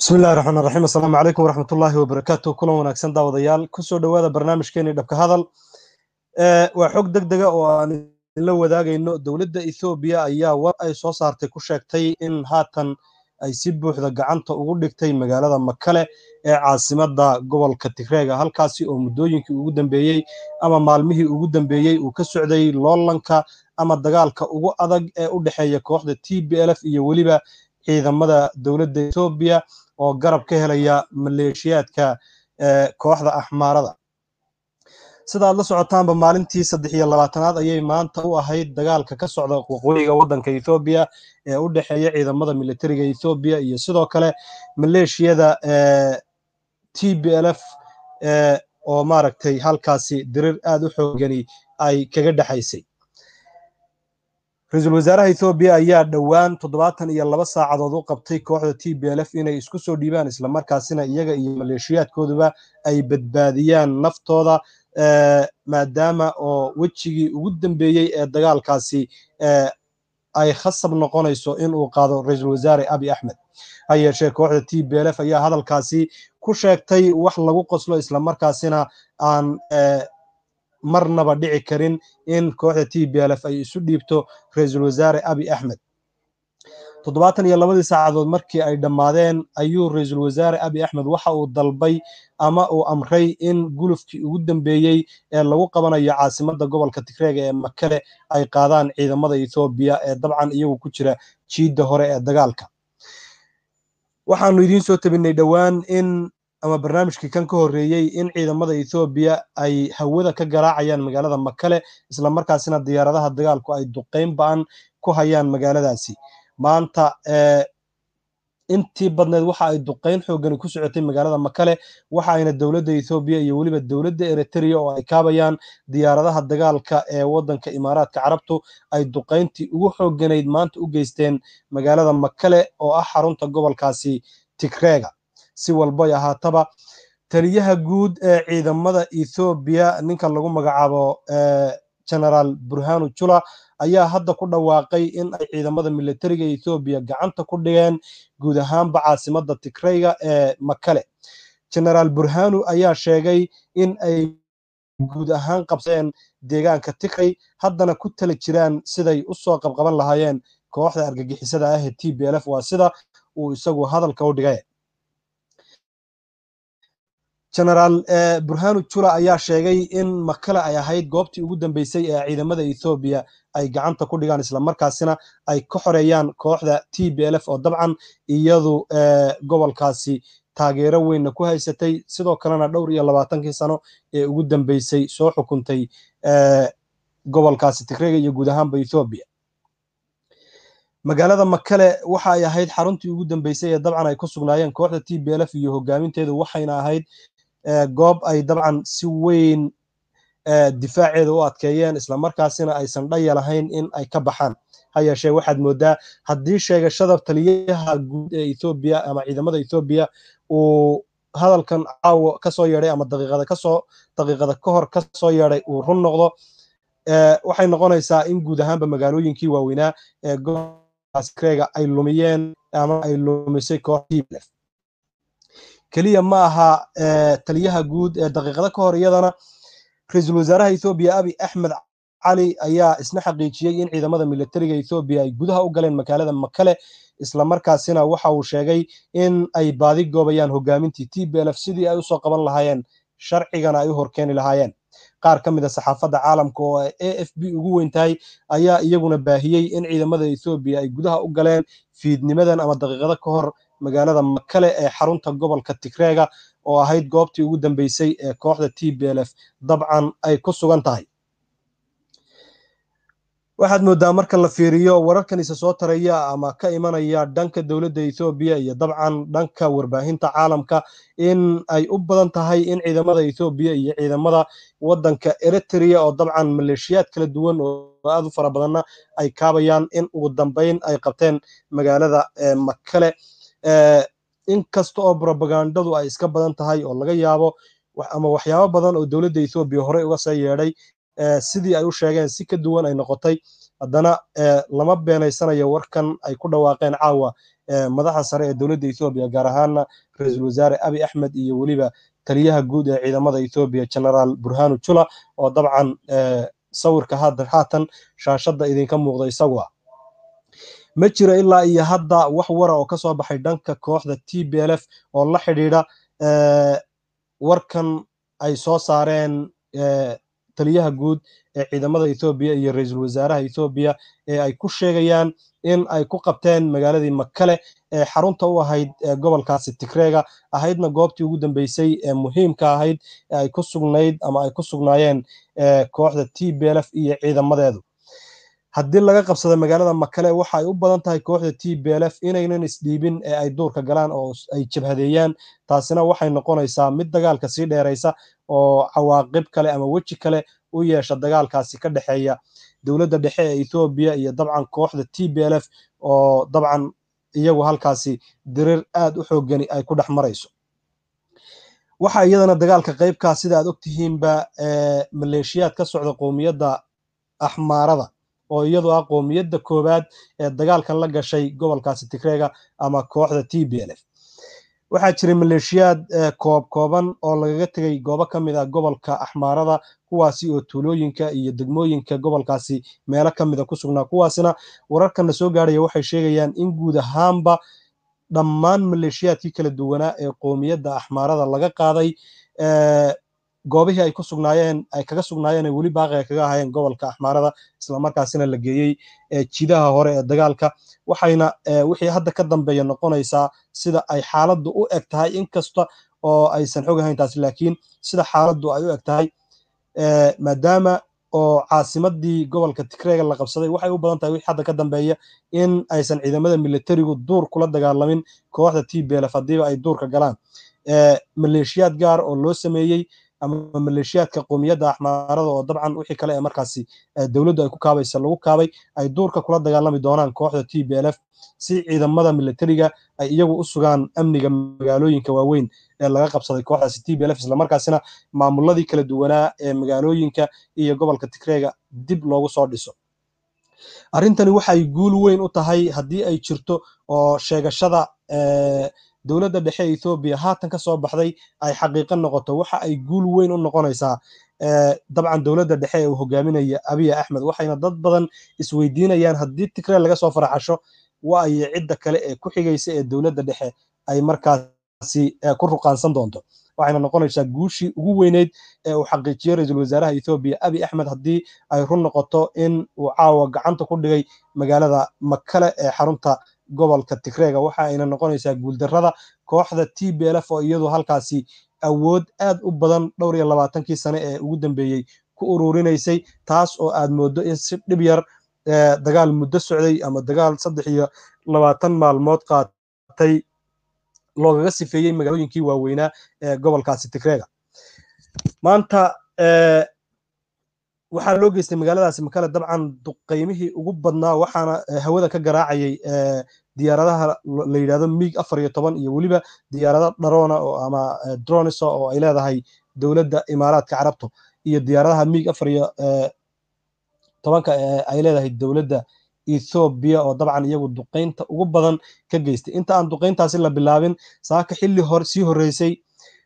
بسم الله الرحمن الرحيم السلام عليكم ورحمة الله وبركاته كل وناكسن داوديال كسو دوادا برنامجكيني دبك هذا وحق دقدقة وأن la wadaagayno dowladda Ethiopia ayaa war ay soo saartay ku sheegtay in haatan ay si buuxda gacanta ugu dhigtay magaalada Makale ee caasimadda gobolka Tigray halkaasi oo muddooyinkii ugu dambeeyay ama maalmihii ugu dambeeyay uu ka socday loolanka ama dagaalka ugu adag ee u dhaxeeya kooxda TPLF iyo waliba ciidamada dowladda Ethiopia oo garab ka helaya maleeshiyaadka kooxda Axmaarada sidaad la socotaanba maalintii 23aad ayay maanta u ahayd dagaalka ka socda waqooyiga waddanka Ethiopia ee u dhaxeeya ciidamada militariga Ethiopia iyo sidoo kale maleeshiyada TPLF oo maaragtay halkaasi dirir aad u xoogani ay kaga dhaxaysay Ra'iisul Wasaaraha Ethiopia ayaa dhawaan 72 saacadood u qabtay kooxda TPLF inay isku soo dhiibaan isla markaasina iyaga iyo maleeshiyaadkooduba ay badbaadiyaan naftooda maadaama oo wajigii ugu dambeeyay ee dagaalkaasi ay khasab noqonayso in uu qaado Ra'iisul Wasaare Abiy Ahmed hayeeshee kooxda TPLF ayaa hadalkaasi ku sheegtay wax lagu qoslo isla markaasina aan marnaba dhici karin in kooxda TPLF ay isu dhiibto Ra'iisul Wasaare Abiy Ahmed 72 saacadood markii ay dhamaadeen ayuu Ra'iisul Wasaare Abiy Ahmed waxa uu dalbay ama uu amray in gulufkii ugu dambeeyay ee lagu qabanayo caasimadda gobolka Tigray ee Makale ay qaadaan ciidamada Ethiopia ee dabcan iyagu ku jira jiida hore ee dagaalka waxaanu idiin soo tabinay dhawaan in ama barnaamijkii kan ka horeeyay in ciidamada Ethiopia ay hawada ka garaacayaan magaalada Makale isla markaasina diyaaradaha dagaalku ay duqeyn baan ku hayaan magaaladaasi maanta intii badneed waxa ay duqeyn xoogan ku socotay magaalada Makale waxa ayna dawladda Ethiopia iyo waliba dawladda Eritrea oo ay kaabayaan diyaaradaha dagaalka ee waddanka Imaaraadka Carabtu ay duqeyntii ugu xooganayd maanta u geysteen magaalada Makale oo ah xarunta gobolkaasi Tigray si walba ay ahaataba taliyaha guud ee ciidamada Ethiopia ninka lagu magacaabo General Burhanu Jula ayaa hadda ku dhawaaqay in ay ciidamada militariga Ethiopia gacanta ku dhigeen guud ahaan caasimadda Tigray ee Makale General Burhanu ayaa sheegay in ay guud ahaan qabsadeen deegaanka Tigray haddana ku tala jiraan siday u soo qabqaban lahaayeen kooxda argagixisada ah ee TPLF waa sida uu isagu hadalka u dhigay General Burhanu Jula ayaa sheegay in Makale ay ahayd goobtii ugu dambeysay ee ciidamada Ethiopia ay gacanta ku dhigaan isla markaasina ay ka xoreeyaan kooxda TPLF oo dabcan iyadu gobolkaasi taageero weyn ku haysatay sidoo kalena dhowr iyo 20 sano ee ugu dambeysay soo xukuntay gobolkaasi Tigray iyo guud ahaan Ethiopia magaalada Makale waxa ay ahayd xaruntii ugu dambeysay ee dabcan ay ku sugnaayeen kooxda TPLF iyo hogaaminteedu waxayna ahayd goob ay dabcan si weyn difaaceeda u adkeeyeen isla markaasina aysan dhaya lahayn in ay ka baxaan hayeeshee waxaad moodaa haddii sheegashada taliyaha guud ee Ethiopia ama ciidamada Ethiopia uu hadalkan caawa ka soo yeeray ama daqiiqada ka hor ka soo yeeray uu run noqdo waxay noqonaysaa in guud ahaanba magaalooyinkii waaweynaa ee gobolkaas Tigray ay lumiyeen ama ay lumisay kooxda TPLF kaliya ma aha taliyaha guud ee daqiiqada ka hor iyadana Ra'iisul Wasaaraha Ethiopia Abiy Ahmed Ali ayaa isna xaqiijiyay in ciidamada militariga Ethiopia ay gudaha u galeen magaalada Makale isla markaasina waxa uu sheegay in ay baadi goobayaan hogaamintii TPLF sidii ay u soo qaban lahaayeen sharcigana ay u horkeeni lahaayeen qaar ka mid ah saxaafadda caalamka oo AFP ugu weyntahay ayaa iyaguna baahiyay in ciidamada Ethiopia ay gudaha u galeen fiidnimadan ama daqiiqada ka hor magaalada Makale ee xarunta gobolka Tigray oo ahayd goobtii ugu dambeysay ee kooxda TPLF dabcan ay ku sugan tahay waxaad moodaa marka la fiiriyo wararkan isa soo taraya ama ka imanaya dhanka dawladda Ethiopia iyo dabcan dhanka warbaahinta caalamka in ay u badan tahay in ciidamada Ethiopia iyo ciidamada waddanka Eritrea oo dabcan maleeshiyaad kala duwan oo aad u fara badan ay kaabayaan in ugu dambeyn ay qabteen magaalada Makale in kasta oo propagandadu ay iska badan tahay oo laga yaabo ama waxyaabo badan oo dawladda Ethiopia hore uga soo yeeray sidii ay u sheegeen si ka duwan ay noqotay haddana lama beenaysanayo warkan ay ku dhawaaqeen caawa madaxa sare ee dowladda Ethiopia gaar ahaana ra'iisul wasaare Abiy Ahmed iyo waliba taliyaha guud ee ciidamada Ethiopia General Burhanu Jula oo dabcan sawirka haatan shaashada idinka muuqda isagu ma jiro ilaa iyo hadda wax wara oo ka soo baxay dhanka kooxda TPLF oo la xidhiidha warkan ay soo saareen taliyaha guud ee ciidamada Ethiopia iyo ra'iisul wasaaraha Ethiopia ee ay ku sheegayaan in ay ku qabteen magaaladii Makale ee xarunta u ahayd gobolkaasi Tigreega ahaydna goobtii ugu dambeysay ee muhiimka ahayd ee ay ku sugnayd ama ay ku sugnaayeen kooxda TPLF iyo ciidamadeedu haddii laga qabsado magaalada Makale waxa ay u badan tahay kooxda TPLF inaynan isdhiibin ee ay duurka galaan oo ay jabhadeeyaan taasina waxay noqonaysaa mid dagaalka sii dheeraysa oo cawaaqib kale ama weji kale u yeesha dagaalkaasi ka dhaxeeya dowladda dhexe ee Ethiopia iyo dabcan kooxda TPLF oo dabcan iyagu halkaasi dirir aad u xoogani ay ku dhex marayso waxa iyadana dagaalka qaybka sida aad ogtihiinba maleeshiyaad ka socda qoomiyadda Axmaarada oo iyadu ah qoomiyadda koobaad ee dagaalkan la gashay gobolkaasi Tigreega ama kooxda TPLF waxaa jiray maleeshiyaad kooban oo lagaga tagay goobo ka mid ah gobolka Axmaarada kuwaasi oo tuulooyinka iyo degmooyinka gobolkaasi meelo ka mid ah ku sugnaa kuwaasina wararkana soo gaaraya waxay sheegayaan in guud ahaanba dhammaan maleeshiyaadkii kala duwanaa ee qoomiyadda Axmaarada laga qaaday goobihii ay ku sugnaayeen ay kaga sugnaayeen wali baaqi kaga ahaayeen gobolka Axmaarada isla markaasina la geeyay jidaha hore ee dagaalka waxayna wixii hadda ka dambeeya noqonaysaa sida ay xaaladdu u eg tahay inkasta oo aysan xog ahayn taas laakiin sida xaaladdu ay u eg tahay maadaama oo caasimadii gobolka Tigreega la qabsaday waxay u badan tahay wixii hadda ka dambeeya in aysan ciidamada militarigu duur kula dagaalamin kooxda TPLF hadiiba ay duurka galaan maleeshiyaad gaar oo loo sameeyay ama maleeshiyaadka qoomiyadda Axmaarada oo dabcan wixii kale ee markaasi dawladdu ay ku kaabayso lagu kaabay ay duurka kula dagaalami doonaan kooxda TPLF si ciidamada militariga ay iyagu u sugaan amniga magaalooyinka waaweyn ee laga qabsaday kooxdaasi TPLF isla markaasina maamuladii kala duwanaa ee magaalooyinka iyo gobolka Tigreega dib loogu soo dhiso arrintani waxay guul weyn u tahay haddii ay jirto oo sheegashada dowladda dhexe ee Ethiopia haatan ka soo baxday ay xaqiiqo noqoto waxa ay guul weyn u noqonaysaa dabcan dowladda dhexe ee uu hogaaminaya Abiy Ahmed waxayna dad badan isweydiinayaan haddii Tigreeg laga soo faraxasho waa ay cidda kale ee ku xigaysa ee dowladda dhexe ay markaasi ku ruqaansan doonto waxayna noqonaysaa guushii ugu weyneyd ee uu xaqiijiyay ra'iisul wasaaraha Ethiopia Abiy Ahmed haddii ay run noqoto in uu caawa gacanta ku dhigay magaalada Makale ee xarunta gobolka Tigreega waxa ayna noqonaysaa guuldarrada kooxda TPLF oo iyadu halkaasi awood aad u badan dhowr iyo 20kii sano ee ugu dambeeyay ku ururinaysay taas oo aad moodo in si dhib yar dagaal muddo socday ama dagaal 23 maalmood qaatay loogaga sifeeyay magaalooyinkii waaweynaa ee gobolkaasi Tigreega maanta waxaa loo geystay magaaladaasi Makale dabcan duqeymihii ugu badnaa waxaana hawada ka garaacayay diyaaradaha la yiraahdo MiG-14 iyo waliba diyaarado drone oo ama drones oo ay leedahay dowladda Imaaraadka Carabta iyo diyaaradaha MiG-14 ay leedahay dowladda Ethiopia oo dabcan iyagu duqeynta ugu badan ka geystay inta aan duqeyntaasi la bilaabin saaka xilli sii horeysay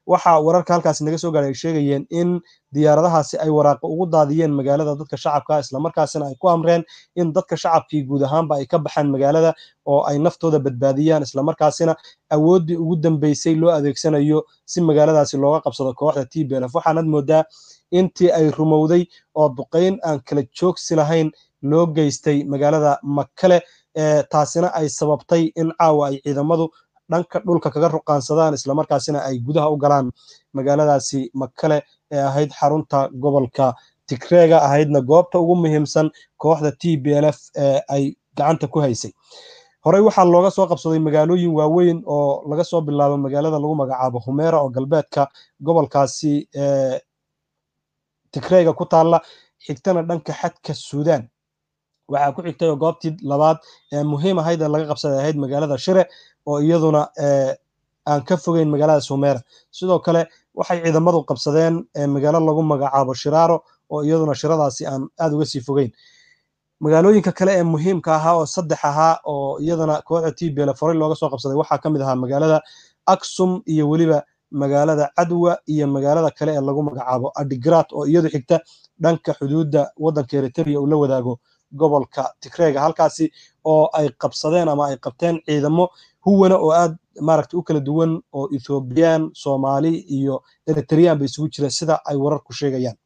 waxa wararka halkaas naga soo gaaray sheegayeen in diyaaradahaasi ay waraaqo ugu daadiyeen magaalada dadka shacabka isla markaasina ay ku amreen in dadka shacabkii guud ahaanba ay ka baxaan magaalada oo ay naftooda badbaadiyaan isla markaasina awoodii ugu dambeysay loo adeegsanayo si magaaladaasi looga qabsado kooxda TPLF waxaanad moodaa intii ay rumowday oo duqeyn aan kala joogsi lahayn loo geystay magaalada Makale taasina ay sababtay in caawa ay ciidamadu dhanka dhulka kaga ruqaansadaan isla markaasina ay gudaha u galaan magaaladaasi Makale ee ahayd xarunta gobolka Tigreega ahaydna goobta ugu muhiimsan kooxda TPLF ee ay gacanta ku haysay horey waxaa looga soo qabsaday magaalooyin waaweyn oo laga soo bilaabo magaalada lagu magacaabo Humeera oo galbeedka gobolkaasi Tigreega ku taala xigtana dhanka xadka Suudaan waxaa ku xigtay goobtii labaad ee muhiim ahayd ee laga qabsaday ahayd magaalada Shire oo iyaduna aan ka fogeyn magaalada Humeera sidoo kale waxay ciidamadu qabsadeen magaalo lagu magacaabo Shiraaro oo iyaduna shiradaasi aan aad uga sii fogeyn magaalooyinka kale ee muhiimka ahaa oo saddex ahaa oo iyadana kooxda TPLF horey looga soo qabsaday waxaa ka mid ahaa magaalada Aksum iyo weliba magaalada Cadwa iyo magaalada kale ee lagu magacaabo Adigrat oo iyadu xigta dhanka xuduudda waddanka Eritrea uu la wadaago gobolka Tigreega halkaasi oo ay qabsadeen ama ay qabteen ciidamo huwana oo aad maaragtay u kala duwan oo Ethiopian, Soomaali iyo Eritrean bay isugu jira sida ay wararku sheegayaan.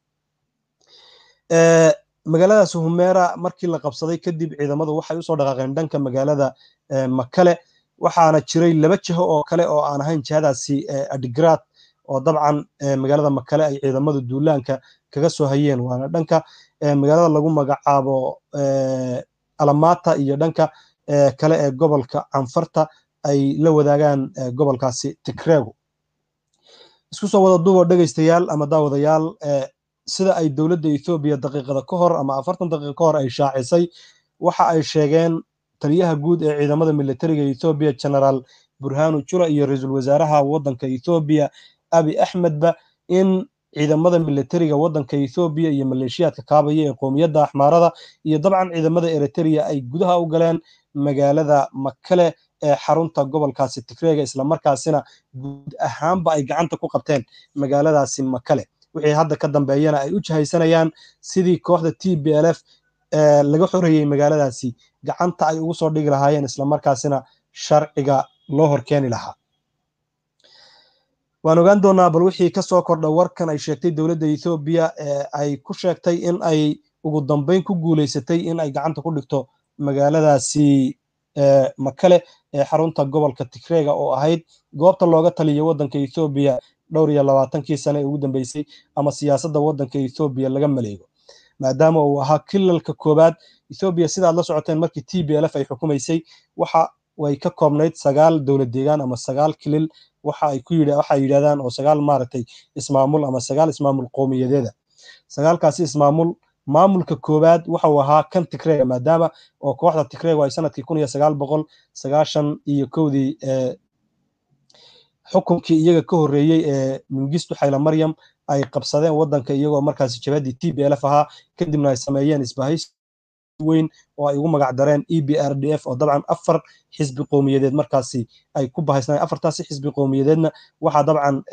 magaaladaas Humera markii la qabsaday kadib ciidamadu waxay u soo dhaqaaqeen dhanka magaalada Makale waxaana jiray laba jiho oo kale oo aan ahayn jihadaasi Adigrat oo dabcan magaalada Makale ay ciidamadu duulaanka kaga soo hayeen waana dhanka magaalada lagu magacaabo Alamata iyo dhanka kale ee gobolka Anfarta ay la wadaagaan gobolkaasi Tigreegu. isku soo wada duubo dhageystayaal ama daawadayaal sida ay dowladda Ethiopia daqiiqada ka hor ama 40 daqiiqo ka hor ay shaacisay waxa ay sheegeen taliyaha guud ee ciidamada militariga Ethiopia General Burhanu Jula iyo ra'iisul wasaaraha waddanka Ethiopia Abiy Ahmed ba in ciidamada militariga waddanka Ethiopia iyo maleeshiyaadka kaabaya ee qoomiyadda Axmaarada iyo dabcan ciidamada Eritrea ay gudaha u galeen magaalada Makale ee xarunta gobolkaasi Tigreega isla markaasina guud ahaanba ay gacanta ku qabteen magaaladaasi Makale wixii hadda ka dambeeyana ay u jahaysanayaan sidii kooxda TPLF laga xoreeyay magaaladaasi gacanta ay ugu soo dhigi lahaayeen isla markaasina sharciga loo horkeeni lahaa. waan ogaan doonaa bal wixii ka soo kordha warkan ay sheegtay dowladda Ethiopia ay ku sheegtay in ay ugu dambeyn ku guuleysatay in ay gacanta ku dhigto magaaladaasi Makale ee xarunta gobolka Tigreega oo ahayd goobta looga taliyo waddanka Ethiopia dhowr iyo 20 sano ugu dambeysay ama siyaasadda waddanka Ethiopia laga maleego maadaama uu ahaa kilalka koobaad Ethiopia sidaad la socoteen markii TPLF ay xukumaysay waxa way ka koobnayd 9 dowlad deegaan ama 9 kilal waxa ay yiraahdaan oo 9 maaragtay ismaamul ama 9 ismaamul qowmiyadeeda 9kaasi ismaamul maamulka koobaad waxa uu ahaa kan Tigreega maadaama oo kooxda Tigreega ay sanadkii 1991 xukunkii iyaga ka horeeyay ee Mengistu Haile Mariam ay qabsadeen waddanka iyagoo markaas jabhadii TPLF ahaa kadibna ay sameeyeen isbahaysi weyn oo ay ugu magac dareen EPRDF oo dabcan 4 xisbi qowmiyadeed markaasi ay ku bahaysnaan 4taasi xisbi qowmiyadeedna waxa dabcan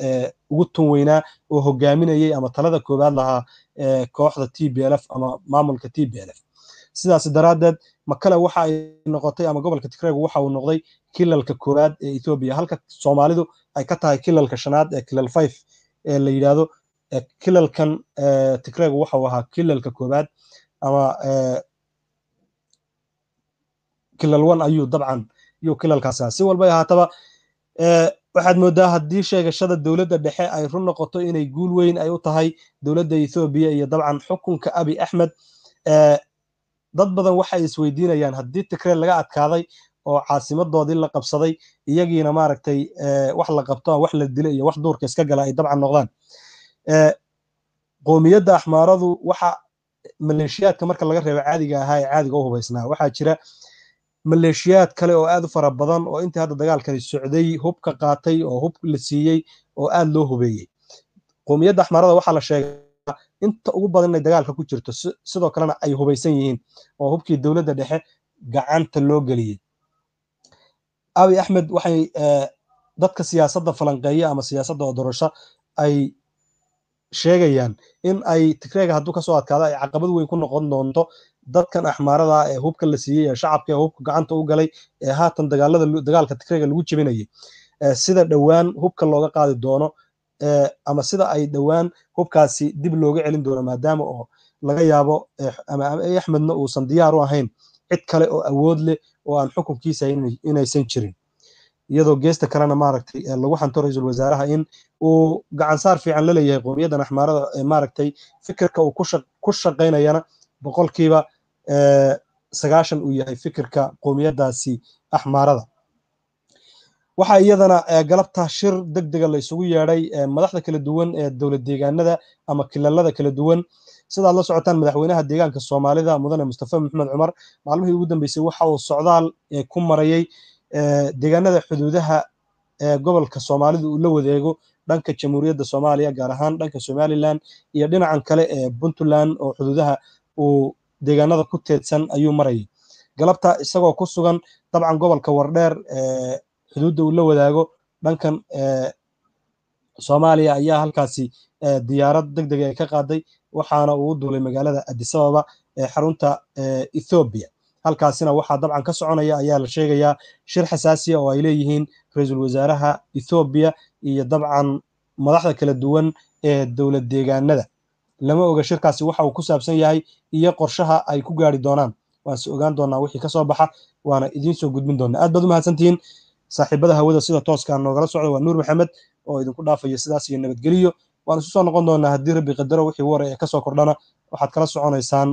ugu tun weynaa oo hogaaminayay ama talada koobaad lahaa kooxda TPLF ama maamulka TPLF sidaas daraadeed Makale waxa ay noqotay ama gobolka Tigreega waxa uu noqday kilalka koobaad ee Ethiopia halka Soomaalidu ay ka tahay kilalka shanaad ee kilal 5 ee la yiraahdo kilalkan Tigreega waxa uu ahaa kilalka koobaad ama kilal 1 ayuu dabcan iyo kilalkaas si walba ahaataba waxaad moodaa haddii sheegashada dowladda dhexe ay run noqoto inay guul weyn ay u tahay dowladda Ethiopia iyo dabcan xukunka Abiy Ahmed dad badan waxay isweydiinayaan haddii Tigreeg laga adkaaday oo caasimadoodii la qabsaday iyagiina maaragtay wax la qabto wax la dilay iyo wax duurka iska gala ay dabcan noqdaan qoomiyadda Axmaaradu waxa maleeshiyaadka marka laga reebo caadiga ahaa ee caadiga u hubaysnaa waxa jira maleeshiyaad kale oo aad u fara badan oo intii hadda dagaalkani socday hubka qaatay oo hub la siiyay oo aad loo hubeeyay qoomiyadda Axmaarada waxa la sheegay inta ugu badan inay dagaalka ku jirto sidoo kalena ay hubaysan yihiin oo hubkii dowladda dhexe gacanta loo galiyay Abiy Ahmed waxay dadka siyaasadda falanqeeya ama siyaasadda doorasho ay sheegayaan in ay Tigreega hadduu ka soo adkaado ay caqabad weyn ku noqon doonto dadkan Axmaarada ee hubka la siiyay ee shacabka ee hubka gacanta u galay ee haatan dagaalka Tigreega lagu jabinayay sida dhawaan hubka looga qaadi doono ama sida ay dhawaan hubkaasi dib looga celin doono maadaama oo laga yaabo ama Abiy Ahmedna uusan diyaar u ahayn cid kale oo awood leh oo aan xukunkiisa inaysan jirin iyadoo geesta kalena maaragtay lagu xanto ra'iisul wasaaraha in uu gacan saar fiican la leeyahay qoomiyadda Axmaarada maaragtay fikirka uu ku shaqeynayana boqolkiiba 90 uu yahay fikirka qoomiyaddaasi Axmaarada waxa iyadana galabta shir degdega la isugu yeeray madaxda kala duwan ee dowlad deegaanada ama kilalada kala duwan sida la socotaan madaxweynaha deegaanka Soomaalida mudane Mustafa Maxamed Cumar maalmihii ugu dambeysay waxa uu socdaal ku marayay deegaanada xuduudaha gobolka Soomaalidu uu la wadeego dhanka Jamhuuriyadda Soomaaliya gaar ahaan dhanka Somaliland iyo dhinacan kale ee Puntland oo xuduudaha uu deegaanada ku teedsan ayuu marayay galabta isagoo ku sugan dabcan gobolka wardheer xuduudda uu la wadaago dhankan soomaaliya ayaa halkaasi diyaarad deg deg ay ka qaaday waxaana uu u duulay magaalada addis ababa ee xarunta ethoobiya halkaasina waxaa dabcan ka soconaya ayaa la sheegayaa shir xasaasiya oo ay leeyihiin ra-iisul wasaaraha ethoobiya iyo dabcan madaxda kala duwan ee dowlad deegaanada lama oga shirkaasi waxa uu ku saabsan yahay iyo qorshaha ay ku gaari doonaan waan se ogaan doonaa wixii ka soo baxa waana idiin soo gudbin doonaa aad baad u mahadsantihiin saaxiibada hawada sida tooskaa noogala socda waa nuur maxamed oo idinku dhaafaya sidaas iyo nabadgeliyo waan isu soo noqon doonaa haddii rabbi qadaro wixii war ee kasoo kordhana waxaad kala soconaysaan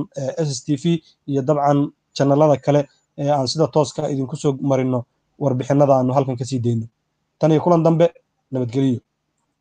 SSTV iyo dabcan channelada kale ee aan sida tooska idinku soo marino warbixinada aanu halkan kasii deyno tan iyo kulan dambe nabadgeliyo